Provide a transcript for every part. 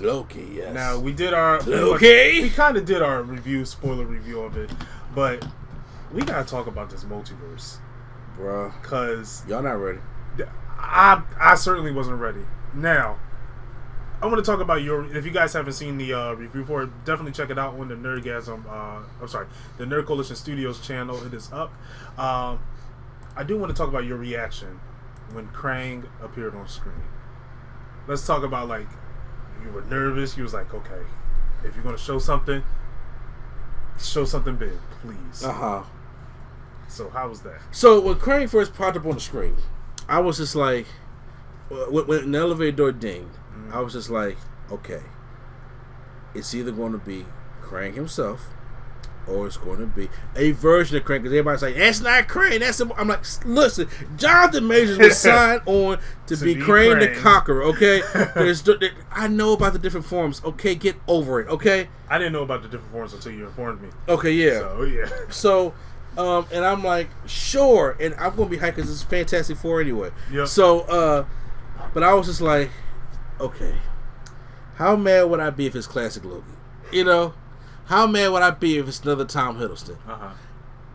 Loki, yes. Now, we did our... Loki? We kind of did our spoiler review of it, but we got to talk about this multiverse. Bruh. Because... Y'all not ready. I certainly wasn't ready. Now, I want to talk about if you guys haven't seen the review for it, definitely check it out on the Nerdgasm, the Nerd Coalition Studios channel. It is up. I do want to talk about your reaction when Krang appeared on screen. Let's talk about, like, you were nervous. You was like, okay, if you're going to show something big, please. Uh-huh. So, how was that? So, when Krang first popped up on the screen, I was just like, when the elevator door dinged, I was just like, okay, it's either going to be Krang himself, or it's going to be a version of Krang. Because everybody's like, that's not Krang. I'm like, listen, Jonathan Majors was signed on to be Krang the Conqueror. Okay, I know about the different forms. Okay, get over it. Okay, I didn't know about the different forms until you informed me. Okay, yeah. So yeah. So, and I'm like, sure, and I'm gonna be hyped because it's Fantastic Four anyway. Yeah. So, but I was just like, okay, how mad would I be if it's classic Loki? You know, how mad would I be if it's another Tom Hiddleston?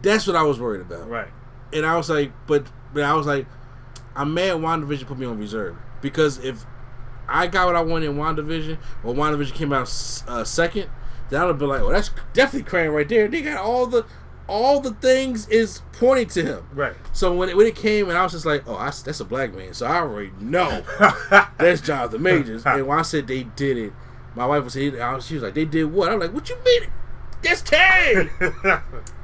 That's what I was worried about. Right. And I was like, but I was like, I'm mad WandaVision put me on reserve, because if I got what I wanted in WandaVision, or WandaVision came out second, then I would be like, well, that's definitely Krang right there. They got all the things is pointing to him. Right. So when it came, and I was just like, oh, that's a black man. So I already know that's Jonathan Majors. And when I said they did it, my wife was here. She was like, they did what? I'm like, what you mean? That's Tay.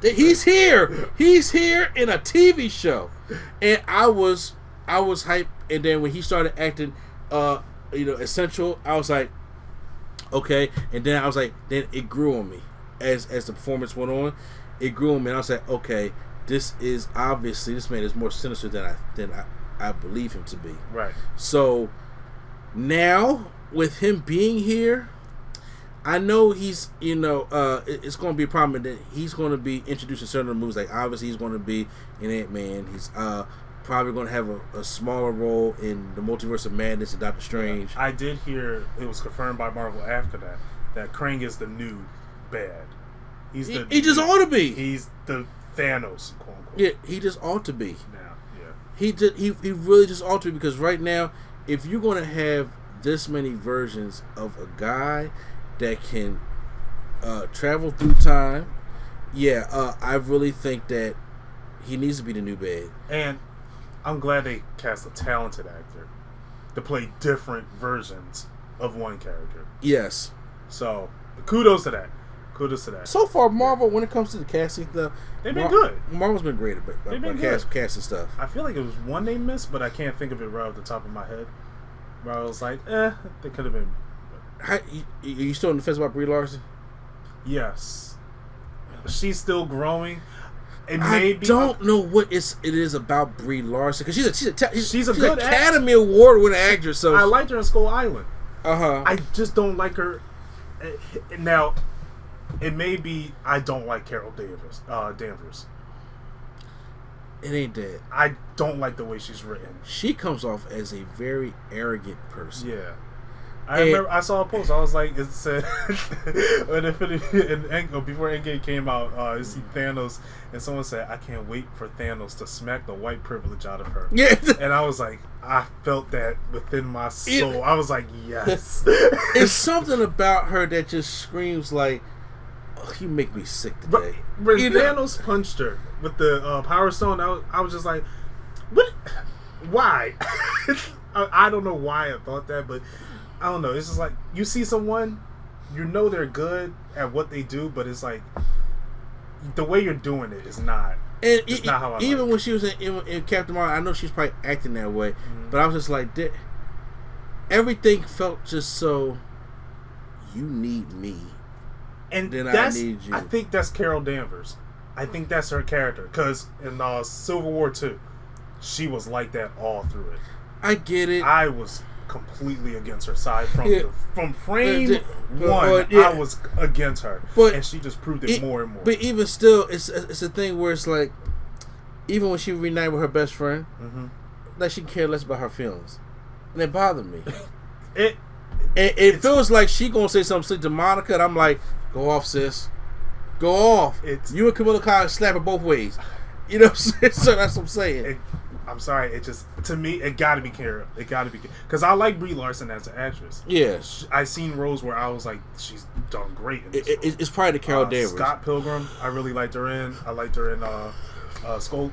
He's here. He's here in a TV show. And I was hyped. And then when he started acting, essential, I was like, okay. And then I was like, then it grew on me as the performance went on. It grew on me, and I was like, okay, this man is more sinister than I believe him to be. Right. So now with him being here, I know he's it's going to be a problem that he's going to be introduced to certain movies. Like obviously he's going to be in Ant-Man. He's probably going to have a smaller role in the Multiverse of Madness and Doctor Strange. I did hear it was confirmed by Marvel after that Krang is the new bad. He just ought to be. He's the Thanos, quote unquote. Yeah, he just ought to be. Now, yeah. He really just ought to be, because right now, if you're going to have this many versions of a guy that can travel through time, I really think that he needs to be the new bad. And I'm glad they cast a talented actor to play different versions of one character. Yes. So kudos to that. So far, Marvel, when it comes to the casting stuff, they've been good. Marvel's been great about casting stuff. I feel like it was one they missed, but I can't think of it right off the top of my head. Where I was like, they could have been. Are you still on the fence about Brie Larson? Yes. She's still growing. I don't know what it is about Brie Larson, because she's a good Academy Award winning actress. So I liked her in Skull Island. I just don't like her. Now, it may be I don't like Carol Danvers. It ain't that. I don't like the way she's written. She comes off as a very arrogant person. Yeah. I remember I saw a post. I was like, it said when before Endgame came out, you see Thanos, and someone said, "I can't wait for Thanos to smack the white privilege out of her." Yeah, and I was like, I felt that within my soul. I was like, yes. It's something about her that just screams like, oh, "You make me sick today." When Thanos punched her with the Power Stone, I was just like, "What? Why?" I don't know why I thought that, but. I don't know. It's just like you see someone, you know they're good at what they do, but it's like the way you're doing it is not. And it's not how I even like when she was in Captain Marvel, I know she's probably acting that way, but I was just like, everything felt just so. You need me, and then I need you. I think that's Carol Danvers. I think that's her character, because in Civil War 2, she was like that all through it. I get it. I was completely against her side from frame one. I was against her, and she just proved it more and more. But even still, it's a thing where it's like, even when she reunited with her best friend, like she cared less about her feelings, and it bothered me. it feels like she gonna say something slick to Monica, and I'm like, go off, sis. Go off. You and Camilla Kyle slap it both ways. You know what I'm saying? So that's what I'm saying. I'm sorry. It just, to me, it got to be Kara. It got to be, because I like Brie Larson as an actress. Yeah. I seen roles where I was like, she's done great in this role. It's probably the Carol Danvers. Scott Pilgrim, I really liked her in. I liked her in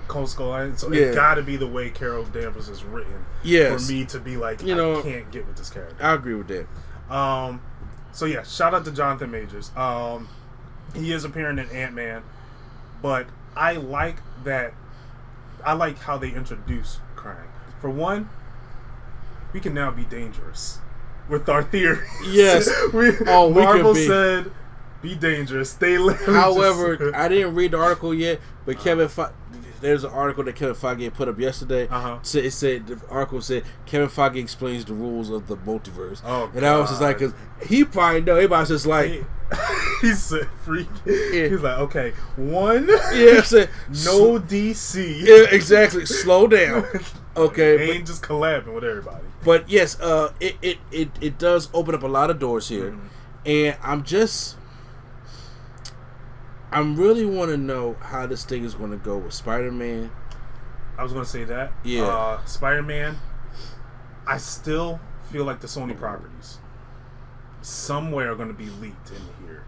Cold Skull Island. So it got to be the way Carol Danvers is written for me to be like, I can't get with this character. I agree with that. So yeah, shout out to Jonathan Majors. He is appearing in Ant-Man, but I like that. I like how they introduce Krang. For one, we can now be dangerous with our theory. Yes. Marvel said, be dangerous. However, I didn't read the article yet, but there's an article that Kevin Feige put up yesterday. It said the article said Kevin Feige explains the rules of the multiverse. And I was just like, because he probably know. Everybody's just like, he said, "Freak." Yeah. He's like, "Okay, one, no DC." Yeah, exactly. Slow down. Okay, they ain't just collabing with everybody. But yes, it does open up a lot of doors here, and I'm really want to know how this thing is going to go with Spider-Man. I was going to say that. Yeah, Spider-Man. I still feel like the Sony properties somewhere are going to be leaked in here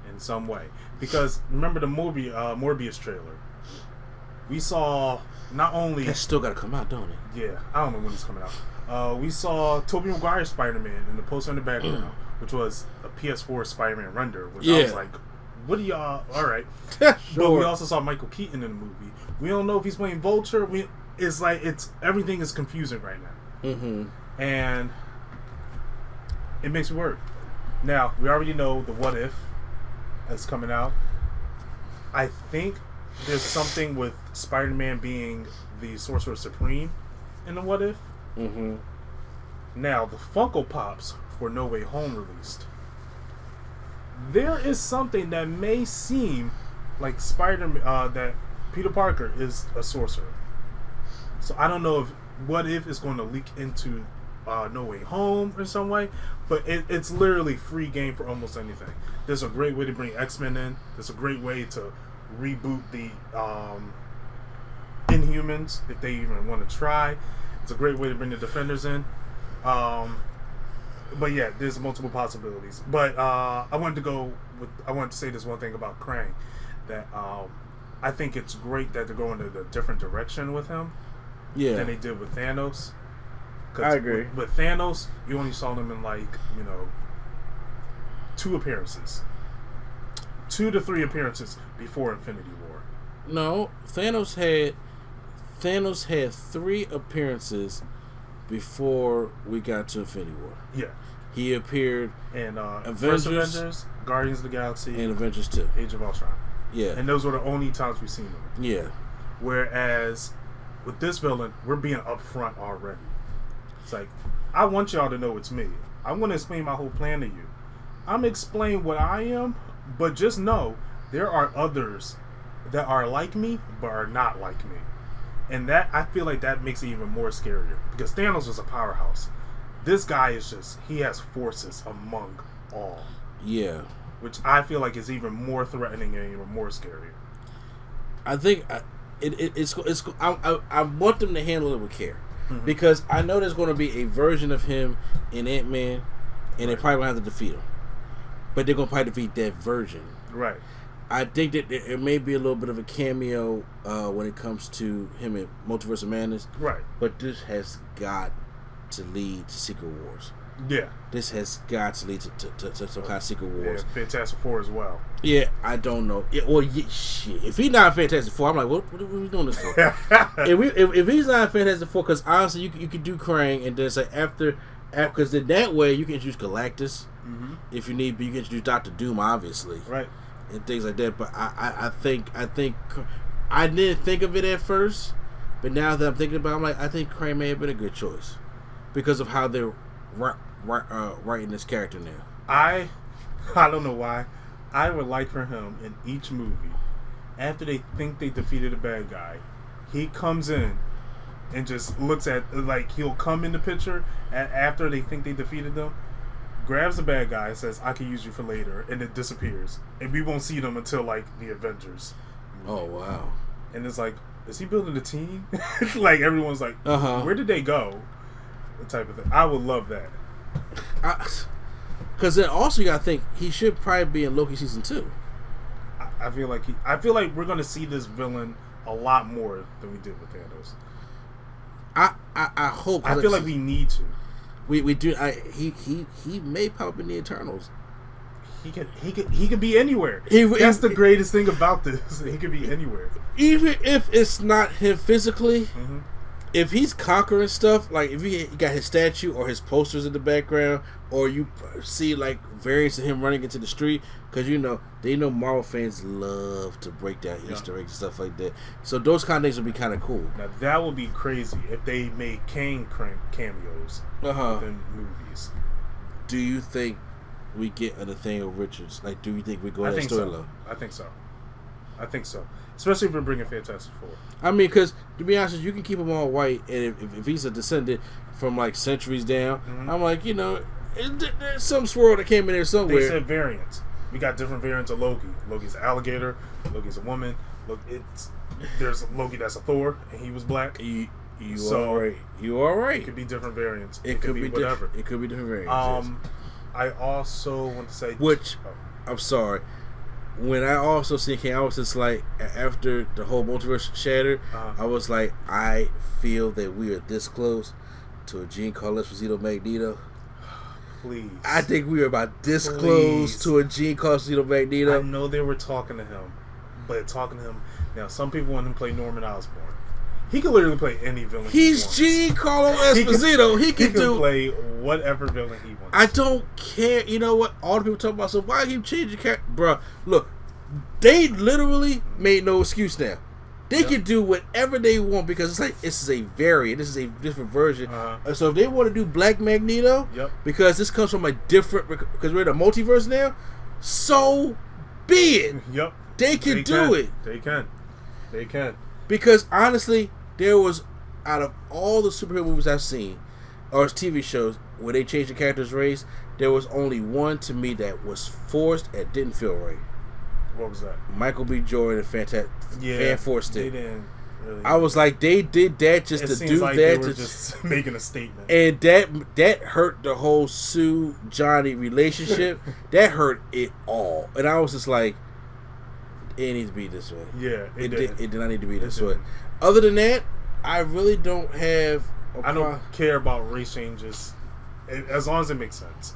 in some way, because remember the Morbius trailer, we saw not only that's still got to come out, don't it? Yeah, I don't know when it's coming out. We saw Tobey Maguire's Spider-Man in the poster in the background, which was a PS4 Spider-Man render, which I was like, what do y'all, alright. Sure. But we also saw Michael Keaton in the movie. We don't know if he's playing Vulture. Everything is confusing right now. And it makes it work. Now, we already know the What If that's coming out. I think there's something with Spider-Man being the Sorcerer Supreme in the What If. Now, the Funko Pops for No Way Home released. There is something that may seem like Spider-Man, that Peter Parker is a sorcerer. So I don't know if What If is going to leak into No Way Home in some way, but it's literally free game for almost anything. There's a great way to bring X-Men in. There's a great way to reboot the Inhumans if they even want to try. It's a great way to bring the Defenders in. But yeah, there's multiple possibilities. But I wanted to say this one thing about Krang, that I think it's great that they're going in a different direction with him than they did with Thanos. I agree. With Thanos, you only saw them in 2 appearances. 2 to 3 appearances before Infinity War. No, Thanos had 3 appearances before we got to Infinity War. Yeah. He appeared in Avengers, Guardians of the Galaxy, and Avengers 2. Age of Ultron. Yeah. And those were the only times we've seen him. Yeah. Whereas with this villain, we're being upfront already. It's like, I want y'all to know it's me. I'm going to explain my whole plan to you. I'm going to explain what I am, but just know there are others that are like me, but are not like me. And that, I feel like that makes it even more scarier. Because Thanos was a powerhouse. This guy is just, he has forces among all. Yeah. Which I feel like is even more threatening and even more scary. I think I want them to handle it with care. Because I know there's going to be a version of him in Ant-Man, and they probably going to have to defeat him. But they're going to probably defeat that version. Right. I think that it may be a little bit of a cameo when it comes to him in Multiverse of Madness. Right. But this has got to lead to Secret Wars. Yeah. This has got to lead to some kind of Secret Wars. Yeah, Fantastic Four as well. Yeah, I don't know. Shit. If he's not Fantastic Four, I'm like, what are we doing this for? if he's not Fantastic Four, because honestly, you could do Krang, and then say after because then that way you can introduce Galactus if you need, but you can introduce Doctor Doom, obviously, right, and things like that. But I think I didn't think of it at first, but now that I'm thinking about it, I'm like, I think Krang may have been a good choice because of how they're writing this character now. I don't know why. I would like for him in each movie, after they think they defeated a bad guy, he comes in and just looks at, like, he'll come in the picture after they think they defeated them, grabs the bad guy and says, "I can use you for later," and it disappears, and we won't see them until like the Avengers. Oh wow! And it's like, is he building a team? Like everyone's like, where did they go? The type of thing. I would love that. Because then also you gotta think he should probably be in Loki season 2. I feel like we're gonna see this villain a lot more than we did with Thanos. I hope. I feel like we need to. We do. He may pop up in the Eternals. He could be anywhere. That's the greatest thing about this. He could be anywhere. Even if it's not him physically, if he's conquering stuff, like if he got his statue or his posters in the background, or you see like variants of him running into the street, because they know Marvel fans love to break down Easter eggs and stuff like that. So those kind of things would be kind of cool. Now that would be crazy if they made Kane cameos in movies. Do you think we get Nathaniel Richards? Like, do you think we go that storyline? I think so. Especially if we're bringing Fantastic Four. I mean, because to be honest, you can keep him all white, and if he's a descendant from like centuries down, I'm like, there's some swirl that came in there somewhere. They said variants. We got different variants of Loki. Loki's an alligator. Loki's a woman. There's Loki that's a Thor, and he was black. You all right. It could be different variants. It could be whatever. It could be different variants. Yes. I also want to say, I'm sorry. When I also seen King, I was just like, after the whole multiverse shattered, I was like, I feel that we are this close to a Giancarlo Esposito Magneto. Please. I think we are about this close to a Giancarlo Esposito Magneto. I know they were talking to him, but now some people want him to play Norman Osborn. He can literally play any villain. He's Giancarlo Esposito. He can play whatever villain he wants. I don't care. You know what? All the people talk about, so why keep changing character? Bruh, look, they literally made no excuse now. They can do whatever they want because it's like this is a variant. This is a different version. So if they want to do Black Magneto, because this comes from a different, because we're in a multiverse now, so be it. Yep. They can do it. They can. Because honestly, there was, out of all the superhero movies I've seen, or TV shows, where they changed the character's race, there was only one to me that was forced and didn't feel right. What was that? Michael B. Jordan and Fan forced it. They didn't really. I was like, they did that just to do like that. They were just making a statement. And that hurt the whole Sue-Johnny relationship. That hurt it all. And I was just like, it needs to be this way. Yeah, it did not need to be this way. Other than that, I really don't have. I don't care about race changes, as long as it makes sense.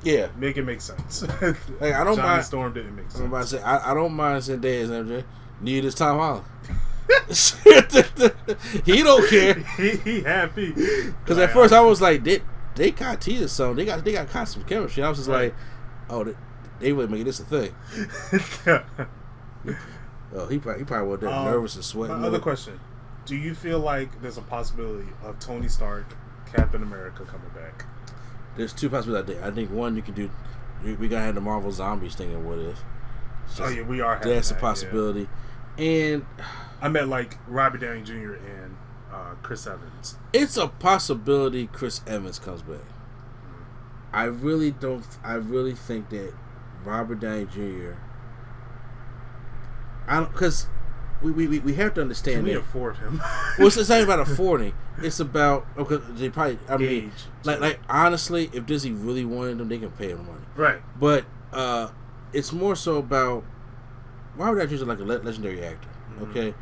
Yeah, make it make sense. Like I don't Johnny mind. Storm didn't make sense. I'm about to say I don't mind Zendaya as MJ. Neither is Tom Holland. He don't care. He happy. Because at first I was like, they got teased something. They got constant chemistry. I was just like, oh, they would make this a thing. Oh, he probably was that nervous and sweating. Another question: do you feel like there's a possibility of Tony Stark, Captain America coming back? There's two possibilities. I think one, you can do. We gotta have the Marvel Zombies thing and What If. We are. That's a possibility. Yeah. And I meant like Robert Downey Jr. and Chris Evans. It's a possibility Chris Evans comes back. I really don't. I really think that Robert Downey Jr. Because we have to understand. Can we that. afford him? Well, it's not about affording. It's about they probably. I mean, like honestly, if Disney really wanted them, they can pay him money. Right. But it's more so about Robert Downey Jr. is like a legendary actor. Okay,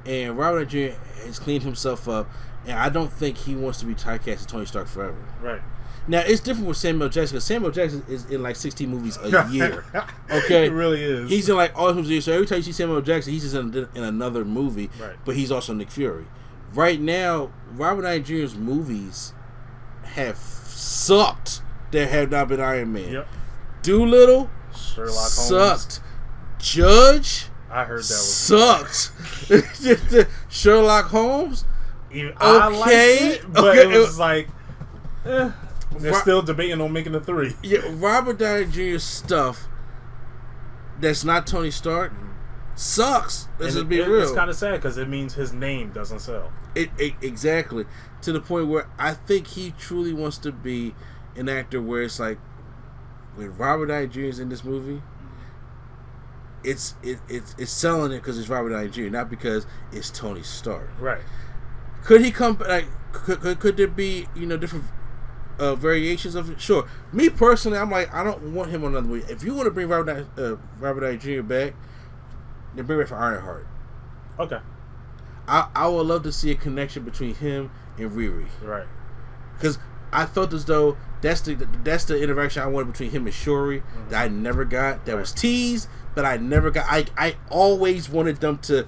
and Robert Downey Jr. has cleaned himself up, and I don't think he wants to be typecast as Tony Stark forever. Right. Now, it's different with Samuel Jackson, because Samuel Jackson is in like 16 movies a year. Okay? He really is. He's in like all his movies. So every time you see Samuel Jackson, he's just in another movie. Right. But he's also Nick Fury. Right now, Robert Downey Jr.'s movies have sucked that have not been Iron Man. Yep. Doolittle Sherlock sucked. Judge I heard that sucked. Sherlock Holmes I liked it, but it was like they're still debating on making a 3. Yeah, Robert Downey Jr. stuff that's not Tony Stark sucks. Let's just be real. It's kind of sad because it means his name doesn't sell. Exactly. To the point where I think he truly wants to be an actor where it's like when Robert Downey Jr. is in this movie, it's selling it because it's Robert Downey Jr., not because it's Tony Stark. Right. Could he come like? Could there be different variations of it? Sure. Me personally, I'm like, I don't want him on another movie. If you want to bring Robert Downey Jr. back, then bring him back for Ironheart. Okay. I would love to see a connection between him and Riri. Right. Because I felt as though that's the interaction I wanted between him and Shuri that I never got. That was teased, but I never got. I always wanted them to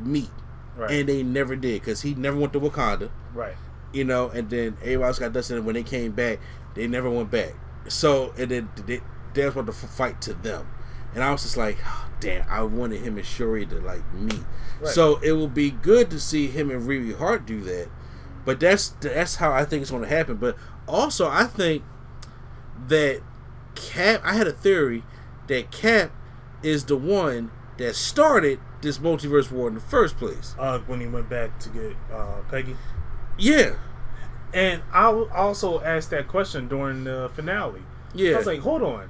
meet. Right. And they never did because he never went to Wakanda. Right. And then everybody else got dusted, and when they came back, they never went back. So, and then they was about to fight to them. And I was just like, oh, damn, I wanted him and Shuri to meet. Right. So it will be good to see him and Riri Hart do that. But that's how I think it's going to happen. But also, I think that Cap, I had a theory that Cap is the one that started this multiverse war in the first place. When he went back to get Peggy? Yeah. And I also asked that question during the finale. Yeah. I was like, hold on.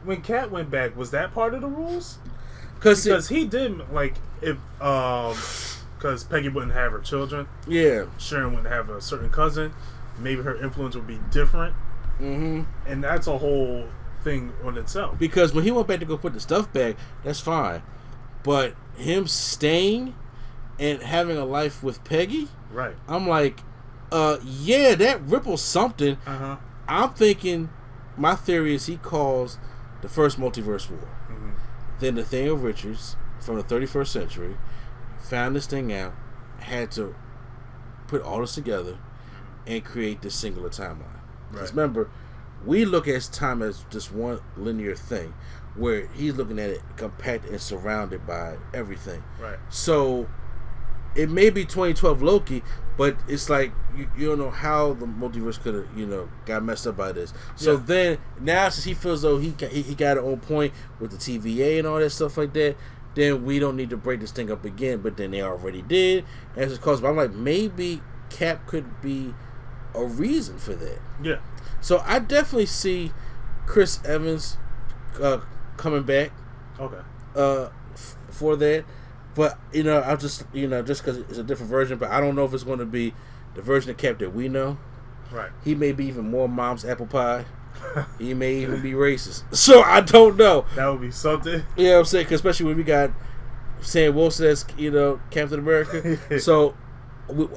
When Cap went back, was that part of the rules? Because he did, because Peggy wouldn't have her children. Yeah. Sharon wouldn't have a certain cousin. Maybe her influence would be different. Mm-hmm. And that's a whole thing on itself. Because when he went back to go put the stuff back, that's fine. But him staying and having a life with Peggy, right? I'm like, yeah, that ripples something. Uh-huh. I'm thinking, my theory is he caused the first multiverse war. Mm-hmm. Then Nathaniel Richards from the 31st century found this thing out, had to put all this together and create this singular timeline. Because remember, we look at time as just one linear thing, where he's looking at it compacted and surrounded by everything. Right. So it may be 2012 Loki, but it's like you don't know how the multiverse could have got messed up by this. So then now since he feels though he got it on point with the TVA and all that stuff like that, then we don't need to break this thing up again. But then they already did, as it's caused. But I'm like, maybe Cap could be a reason for that. Yeah. So I definitely see Chris Evans coming back. Okay. For that, but I'll just just because it's a different version. But I don't know if it's going to be the version of Cap that we know. Right. He may be even more mom's apple pie. He may even be racist. So I don't know. That would be something. Yeah, I'm saying, 'cause especially when we got Sam Wilson as Captain America. So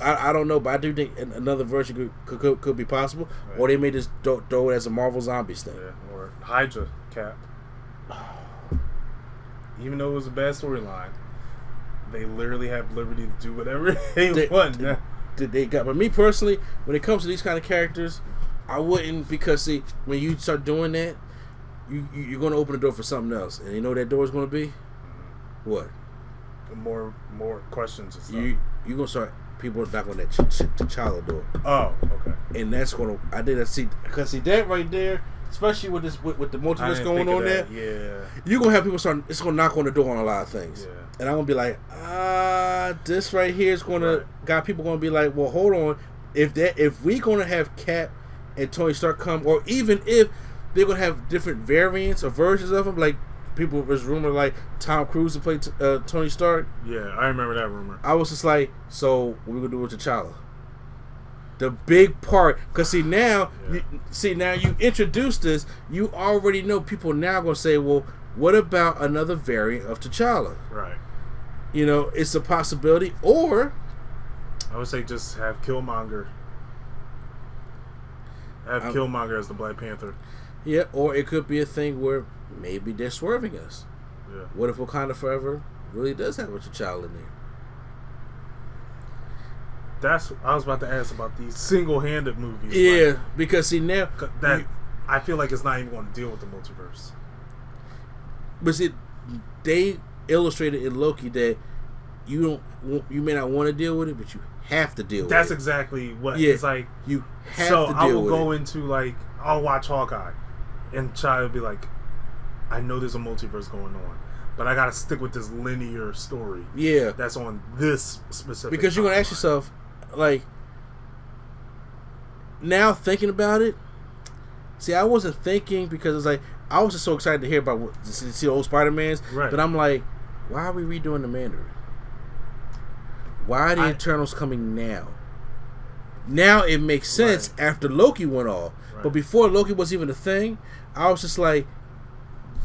I don't know, but I do think another version could be possible, right. Or they may just throw it as a Marvel Zombies thing, or Hydra Cap. Even though it was a bad storyline, they literally have liberty to do whatever they want. But me personally, when it comes to these kind of characters, I wouldn't, because see, when you start doing that, you're going to open the door for something else, and you know what that door is going to be? What? More questions and stuff. You're going to start people knocking on that T'Challa door. Oh, okay. And that's going to, I did that, see, because see that right there, especially with this with the multiverse going on there, you're going to have people start, it's going to knock on the door on a lot of things. Yeah. And I'm going to be like, this right here is going to, got people going to be like, well, hold on, if we going to have Cap and Tony Stark come, or even if they're going to have different variants or versions of them, like people was rumored like Tom Cruise to play Tony Stark. Yeah, I remember that rumor. I was just like, so what we going to do with T'Challa? The big part, because see now you introduced this, you already know people now going to say, well, what about another variant of T'Challa? Right. It's a possibility, or I would say just have Killmonger. Have Killmonger as the Black Panther. Yeah, or it could be a thing where maybe they're swerving us. Yeah. What if Wakanda Forever really does have a T'Challa in there? I was about to ask about these single-handed movies. Yeah, because see now I feel like it's not even going to deal with the multiverse. But see, they illustrated in Loki that you may not want to deal with it, but you have to deal with it. That's exactly what it's like. You have to deal with it. So I will go into I'll watch Hawkeye and try to be like, I know there's a multiverse going on, but I got to stick with this linear story. Yeah, that's on this specific. Because you're gonna ask yourself, like, now thinking about it, See, I wasn't thinking because it's like I was just so excited to hear about to see the old Spider-Mans. Right. But I'm like, why are we redoing the Mandarin? Why are the Eternals coming now? Now it makes sense after Loki went off. Right. But before Loki was even a thing, I was just like,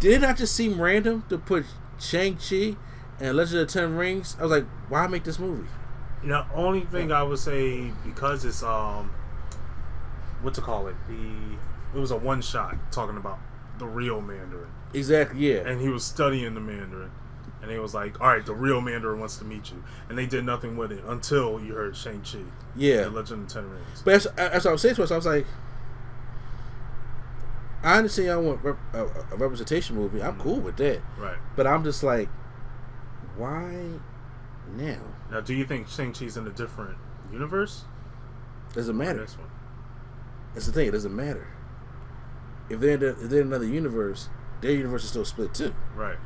did it not just seem random to put Shang-Chi and Legend of the Ten Rings? I was like, why make this movie? The only thing I would say, because it's what to call it? It was a one shot talking about the real Mandarin. Exactly, yeah. And he was studying the Mandarin. And he was like, all right, the real Mandarin wants to meet you. And they did nothing with it until you heard Shang-Chi. Yeah. The Legend of the Ten Rings. But that's what I was saying to us. I was like, I understand y'all want a representation movie. I'm cool with that. Right. But I'm just like, why now? Now, do you think Shang-Chi's in a different universe? Doesn't matter. This one? That's the thing. It doesn't matter. If they're in another universe, their universe is still split too. Right.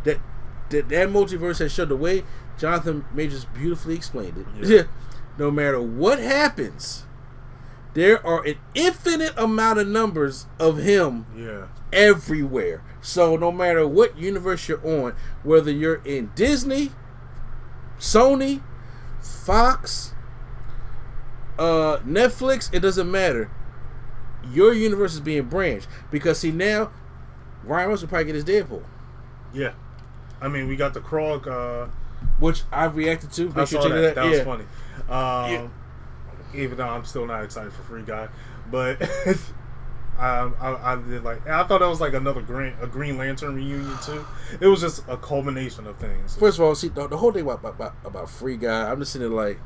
That multiverse has showed the way Jonathan Majors beautifully explained it. Yeah. No matter what happens, there are an infinite amount of numbers of him everywhere. So no matter what universe you're on, whether you're in Disney, Sony, Fox, Netflix, it doesn't matter. Your universe is being branched. Because see now, Ryan Reynolds will probably get his Deadpool. Yeah. I mean, we got the Krog, which I reacted to. I saw that. That was funny. Even though I'm still not excited for Free Guy, but I did like. I thought that was like another Green Lantern reunion too. It was just a culmination of things. First of all, see the whole thing about Free Guy. I'm just sitting there like,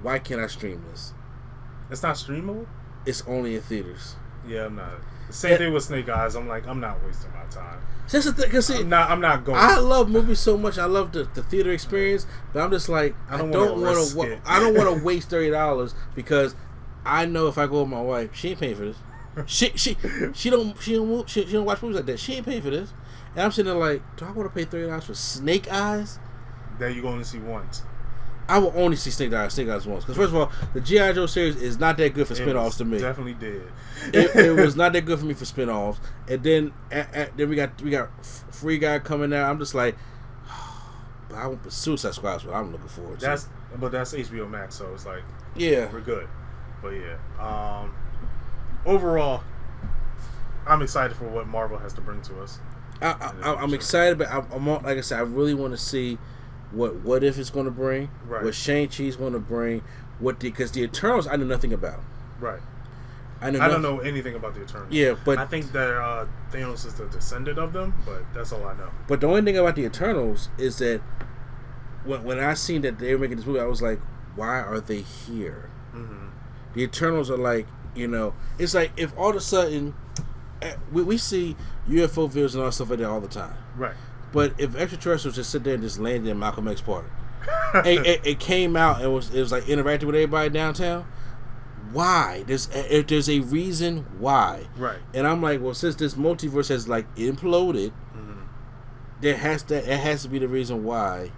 why can't I stream this? It's not streamable. It's only in theaters. Yeah, I'm not. Same thing with Snake Eyes. I'm like, I'm not wasting my time. That's the thing, cause see, I'm not going. I love movies so much. I love the theater experience, but I'm just like, I don't want to waste $30 because I know if I go with my wife, she ain't paying for this. She don't watch movies like that. She ain't paying for this, and I'm sitting there like, do I want to pay $30 for Snake Eyes? That you're going to see once. I will only see Snake Eyes once. Because first of all, the G.I. Joe series is not that good for spinoffs to me. Definitely did. It was not that good for me for spinoffs. And then then we got Free Guy coming out. I'm just like, but I want Suicide Squad is what I'm looking forward to. But that's HBO Max, so it's like, yeah, we're good. But yeah, overall, I'm excited for what Marvel has to bring to us. I'm excited, but I'm like I said, I really want to see what if it's going to bring, what Shang-Chi's going to bring, because the Eternals I know nothing about. Right. I don't know anything about the Eternals. Yeah, but I think that Thanos is the descendant of them, but that's all I know. But the only thing about the Eternals is that when I seen that they were making this movie, I was like, why are they here? Mm-hmm. The Eternals are like, it's like if all of a sudden we see UFO videos and all stuff like that all the time. Right. But if extraterrestrials just sit there and just landed in Malcolm X Park, it came out and it was like interacting with everybody downtown. Why? There's a reason why. Right. And I'm like, well, since this multiverse has like imploded, it has to be the reason why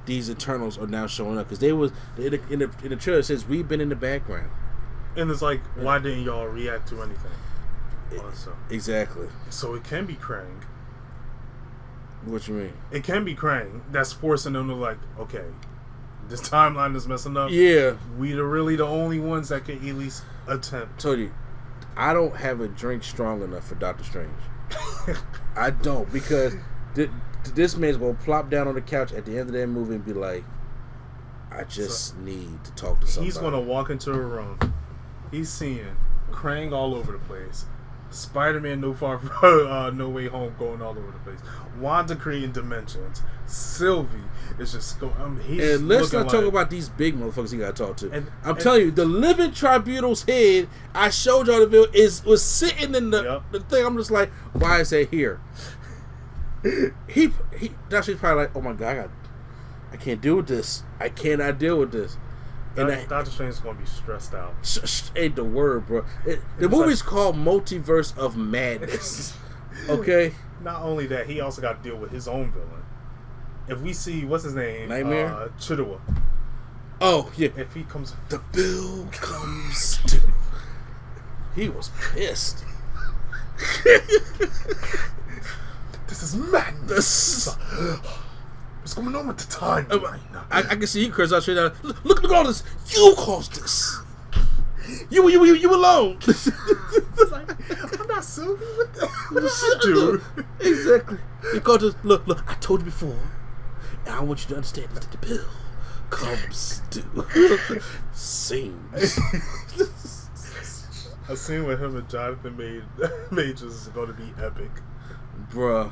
these Eternals are now showing up, because they was in the trailer it says we've been in the background. And it's like, why didn't y'all react to anything? Exactly. So it can be Krang. What you mean? It can be Krang that's forcing them to like, okay, this timeline is messing up. Yeah. We're really the only ones that can at least attempt. Told you, I don't have a drink strong enough for Doctor Strange. I don't, because this man's going to plop down on the couch at the end of that movie and be like, I just need to talk to somebody. He's going to walk into a room. He's seeing Krang all over the place. Spider-Man No Way Home going all over the place. Wanda creating dimensions. Sylvie is just going. And let's not talk about these big motherfuckers he got to talk to. I'm telling you, the Living Tribunal's head, I showed y'all the video, was sitting in the thing. I'm just like, why is that here? That's probably like, oh my god, I can't deal with this. I cannot deal with this. And Doctor Strange is going to be stressed out. Ain't the word, bro. The movie's called Multiverse of Madness. Okay? Not only that, he also got to deal with his own villain. If we see, what's his name? Nightmare? Chidua. Oh, yeah. If he comes... The bill comes due. He was pissed. This is madness. What's going on with the time right now? I can see he curse out straight out. Look at all this. You caused this. You alone. I'm not suing you with that. Dude. Exactly. He called us. Look. I told you before. And I want you to understand that the bill comes to scenes. A scene with him and Jonathan Majors is going to be epic. Bruh.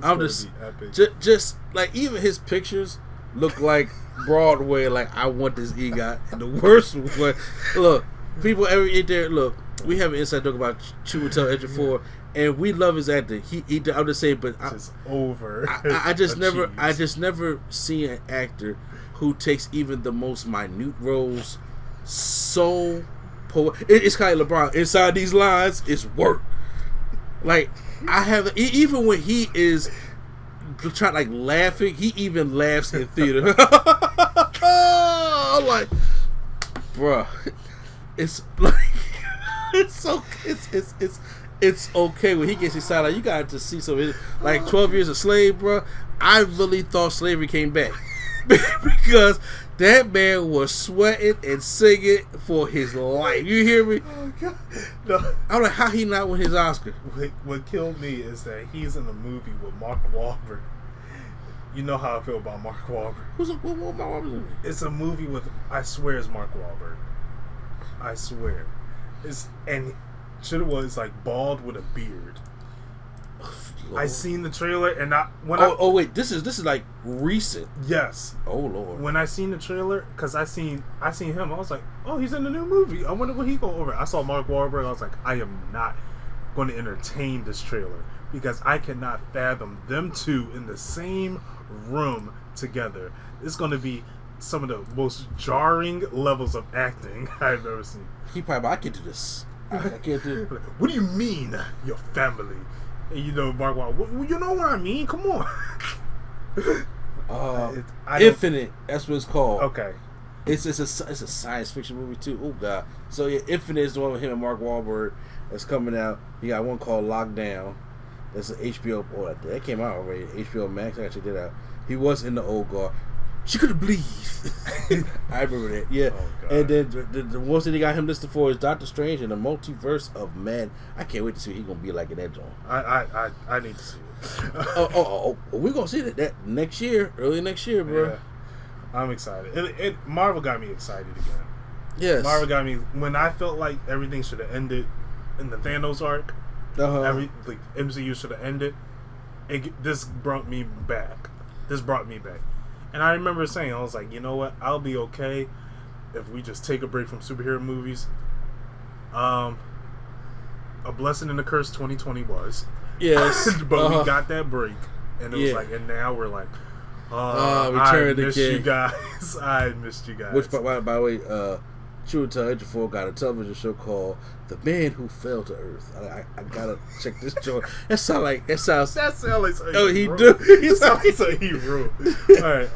I'm just epic. Just like even his pictures look like Broadway. Like I want this EGOT in the worst way. Look, people every there. Look, we have an inside joke about Chiwetel Ejiofor, and we love his acting. He I'm just saying, but it's over. I just never see an actor who takes even the most minute roles so. It's kind of LeBron. Inside these lines, it's work. Like I have even when he is trying like laughing, he even laughs in theater. I'm like, bruh, it's like it's okay when he gets excited. Like, you got to see something like 12 Years a Slave, bruh. I really thought slavery came back because that man was sweating and singing for his life. You hear me? Oh God! No. I'm like, how he not win his Oscar? What killed me is that he's in a movie with Mark Wahlberg. You know how I feel about Mark Wahlberg. What Mark Wahlberg? It's a movie with, I swear it's Mark Wahlberg. I swear. Was like bald with a beard. Lord. I seen the trailer and wait, this is like recent. Yes. Oh Lord. When I seen the trailer, because I seen him, I was like, oh, he's in the new movie. I wonder what he go over. I saw Mark Wahlberg. I was like, I am not going to entertain this trailer because I cannot fathom them two in the same room together. It's going to be some of the most jarring levels of acting I've ever seen. He probably, I can't do this. I can't do it. What do you mean, your family? And you know, Mark Wahlberg, you know what I mean? Come on. Infinite, that's what it's called. Okay. It's a science fiction movie too. Oh God. So yeah, Infinite is the one with him and Mark Wahlberg that's coming out. You got one called Lockdown. That's an HBO. Oh, that came out already. HBO Max. I checked it out. He was in the Old Guard. She couldn't breathe. I remember that. Yeah. Oh, and then the ones that they got him listed for is Doctor Strange and the Multiverse of Man. I can't wait to see what he's gonna be like in that joint. I need to see it. We're gonna see that next year, early next year, bro. Yeah. I'm excited. Marvel got me excited again. Yes. Marvel got me when I felt like everything should have ended in the Thanos arc. The MCU should have ended. This brought me back. And I remember saying, I was like, you know what? I'll be okay if we just take a break from superhero movies. A blessing and a curse 2020 was. Yes. But we got that break. And it was like, and now we're like, I missed you guys. I missed you guys. Which, by the way, Chiwetel Ejiofor got a television show called The Man Who Fell to Earth. I gotta check this joint. That sounds like something oh, he do. He sounds like he wrote. All right.